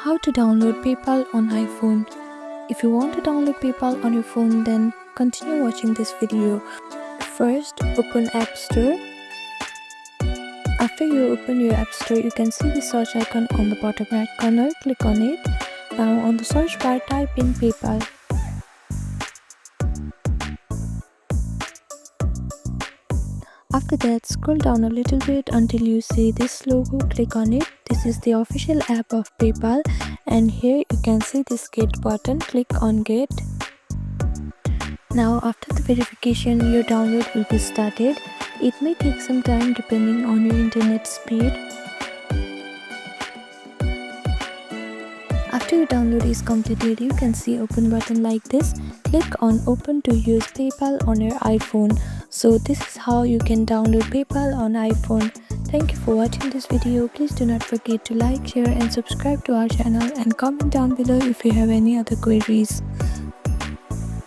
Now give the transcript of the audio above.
How to download PayPal on iPhone. If you want to download PayPal on your phone, then continue watching this video. First, open App Store. After you open your App Store, you can see the search icon on the bottom right corner. Click on it. Now on the search bar, type in PayPal. After that, scroll down a little bit until you see this logo. Click on it. This is the official app of PayPal, and here you can see this Get button. Click on Get. Now after the verification, your download will be started. It may take some time depending on your internet speed. After your download is completed, you can see open button like this. Click on open to use PayPal on your iPhone. So this is how you can download PayPal on iPhone. Thank you for watching this video. Please do not forget to like, share and subscribe to our channel, and comment down below if you have any other queries.